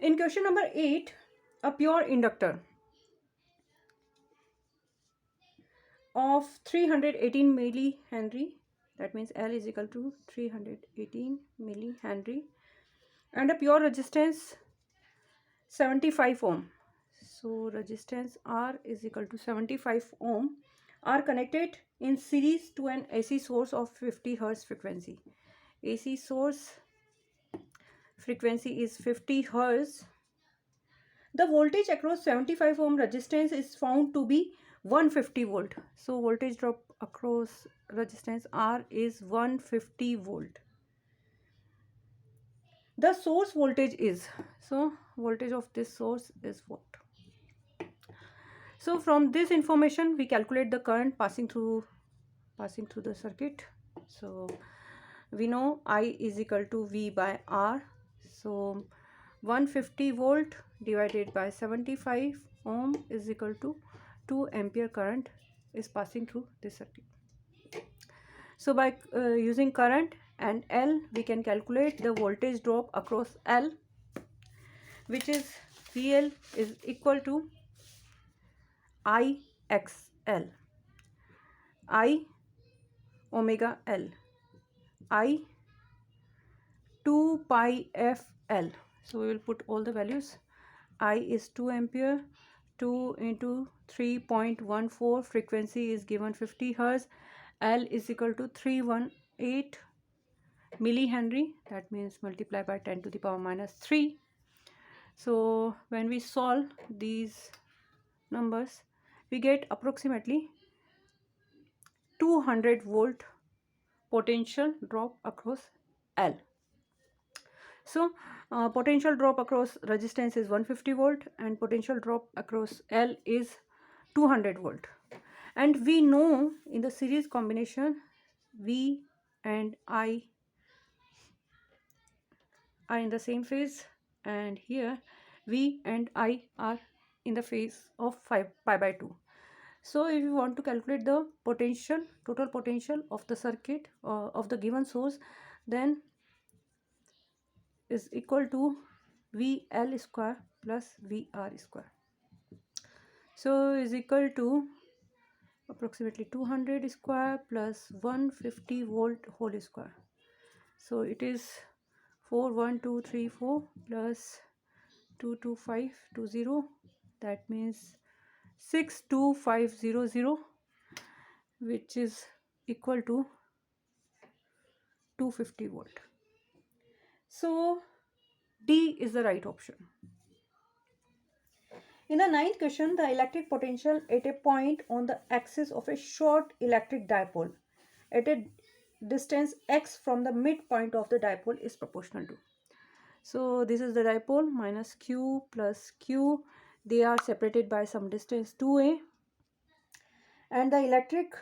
In question number 8, a pure inductor of 318 millihenry, that means L is equal to 318 millihenry, and a pure resistance 75 ohm. So resistance R is equal to 75 ohm are connected in series to an AC source of 50 Hz frequency. AC source frequency is 50 Hz. The voltage across 75 ohm resistance is found to be 150 volt. So voltage drop across resistance R is 150 volt. The source voltage is, so voltage of this source is what? So from this information we calculate the current passing through the circuit. So we know I is equal to V by R. So 150 volt divided by 75 ohm is equal to 2 ampere current is passing through this circuit. So by using current and L, we can calculate the voltage drop across L, which is VL is equal to IXL, I omega L, I 2 pi FL. So we will put all the values. I is 2 ampere, 2 into 3.14, frequency is given 50 Hz, L is equal to 318 millihenry, that means multiply by 10 to the power minus 3. So when we solve these numbers, we get approximately 200 volt potential drop across L. So potential drop across resistance is 150 volt and potential drop across L is 200 volt. And we know in the series combination V and I are in the same phase, and here V and I are in the phase of pi by 2. So if you want to calculate the potential, total potential of the circuit of the given source, then is equal to VL square plus VR square. So is equal to approximately 200 square plus 150 volt whole square. So it is 41234 plus 22520, that means 62500, which is equal to 250 volt. So D is the right option. In the ninth question, the electric potential at a point on the axis of a short electric dipole at a distance x from the midpoint of the dipole is proportional to. So this is the dipole minus q plus q. They are separated by some distance 2a, and the electric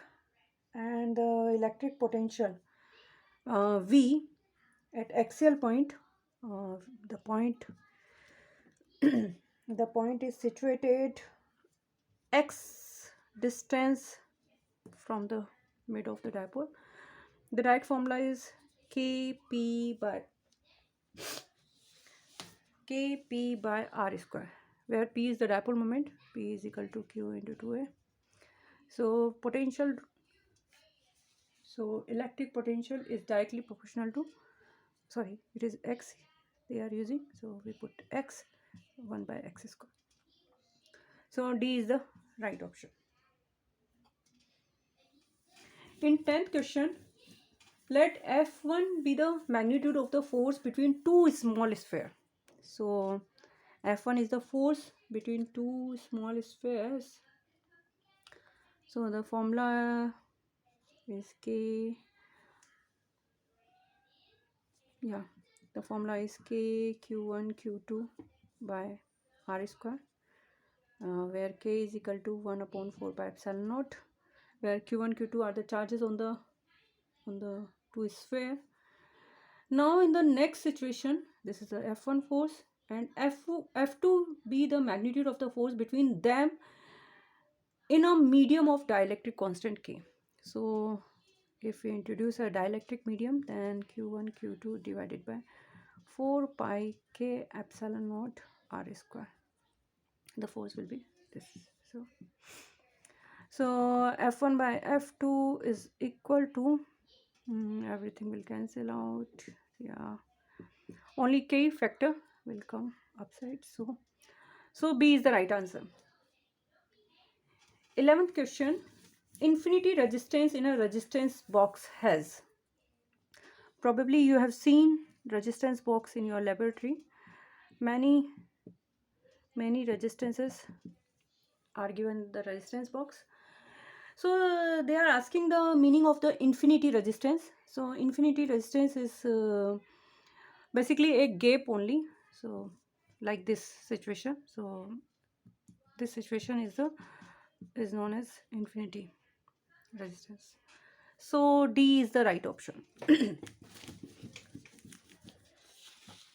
potential V at axial point. The point the point is situated x distance from the mid of the dipole. The direct formula is Kp by r square, where P is the dipole moment. P is equal to Q into 2a. So electric potential is directly proportional to, sorry, it is x they are using, so we put x 1 by x square. So D is the right option. In 10th question, let F1 be the magnitude of the force between two small spheres. So F1 is the force between two small spheres. So the formula is K, yeah, the formula is K Q1 Q2 by R square, where K is equal to 1 upon 4 pi epsilon naught, where Q1 Q2 are the charges on the two sphere. Now in the next situation, this is the F1 force, and F2 be the magnitude of the force between them in a medium of dielectric constant K. So if we introduce a dielectric medium, then Q1 Q2 divided by 4 pi k epsilon naught r square. The force will be this. So F1 by F2 is equal to, everything will cancel out. Yeah, only k factor will come upside. So B is the right answer. 11th question. Infinity resistance in a resistance box has. Probably you have seen resistance box in your laboratory. Many resistances are given the resistance box. So they are asking the meaning of the infinity resistance. So infinity resistance is basically a gap only. So like this situation. So this situation is known as infinity resistance. So D is the right option.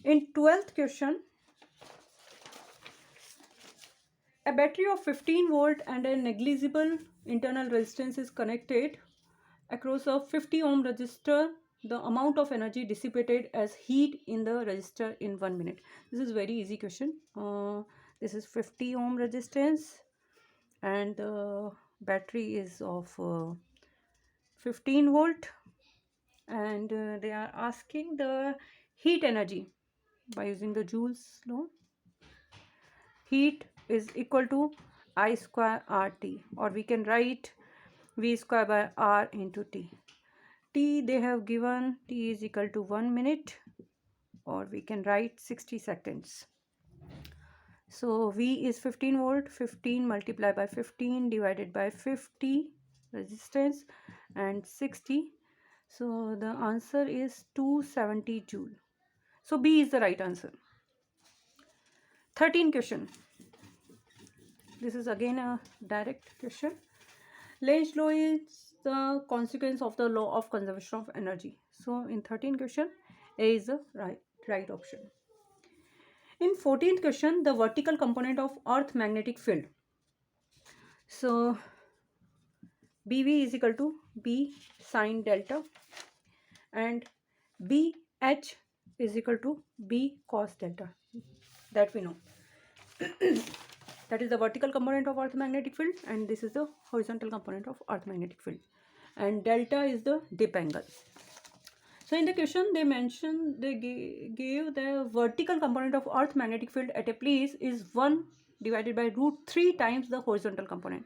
In 12th question, a battery of 15 volt and a negligible internal resistance is connected across a 50 ohm resistor. The amount of energy dissipated as heat in the resistor in 1 minute. This is very easy question. This is 50 ohm resistance and the battery is of 15 volt, and they are asking the heat energy by using the Joule's law. Heat is equal to I square RT, or we can write V square by R into T. T they have given T is equal to 1 minute, or we can write 60 seconds. So V is 15 volt, 15 multiplied by 15 divided by 50 resistance and 60. So the answer is 270 joule. So B is the right answer. 13th question. This is again a direct question. Lenz's law is the consequence of the law of conservation of energy. So in 13th question, A is the right option. In 14th question, the vertical component of Earth magnetic field. So BV is equal to B sine delta, and BH is equal to B cos delta. That we know. That is the vertical component of Earth magnetic field, and this is the horizontal component of Earth magnetic field. And delta is the dip angle. So in the question they mentioned, they gave the vertical component of Earth magnetic field at a place is 1 divided by root 3 times the horizontal component.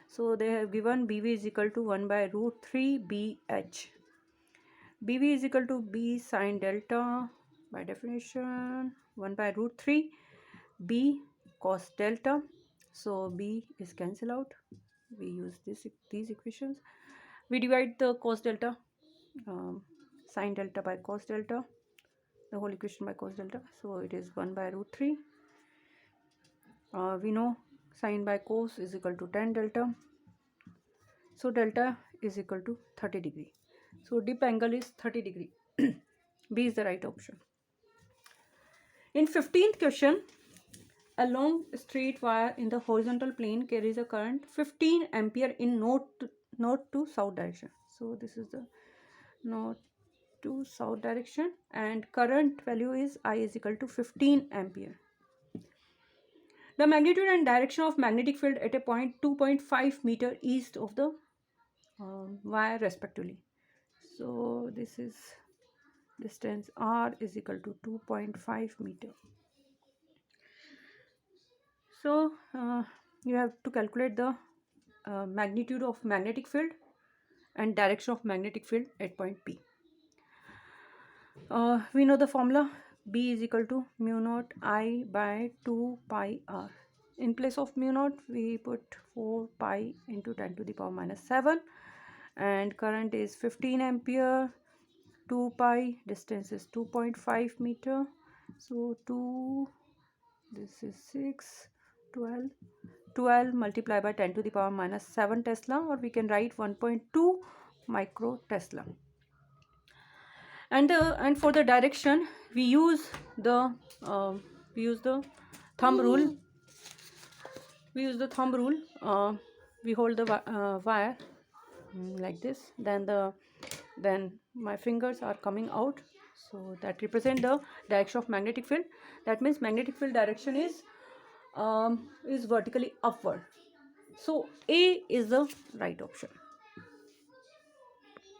So they have given BV is equal to 1 by root 3 BH. BV is equal to B sine delta, by definition 1 by root 3 B cos delta. So B is cancel out. We use these equations. We divide the cos delta, sine delta by cos delta, the whole equation by cos delta. So it is 1 by root 3. We know sine by cos is equal to tan delta. So delta is equal to 30 degree. So dip angle is 30 degree. B is the right option. In 15th question, a long straight wire in the horizontal plane carries a current 15 ampere in north to south direction. So this is the north to south direction, and current value is I is equal to 15 ampere. The magnitude and direction of magnetic field at a point 2.5 meter east of the wire respectively. So this is distance R is equal to 2.5 meter. So you have to calculate the magnitude of magnetic field and direction of magnetic field at point P. We know the formula. B is equal to mu naught I by 2 pi R. In place of mu naught, we put 4 pi into 10 to the power minus 7. And current is 15 ampere. 2 pi, distance is 2.5 meter. So 2, this is 6, 12. 12 multiplied by 10 to the power minus 7 Tesla, or we can write 1.2 micro Tesla. And for the direction we use the thumb rule. We use the thumb rule. We hold the wire like this. Then my fingers are coming out So that represent the direction of magnetic field. That means magnetic field direction is vertically upward. So A is the right option.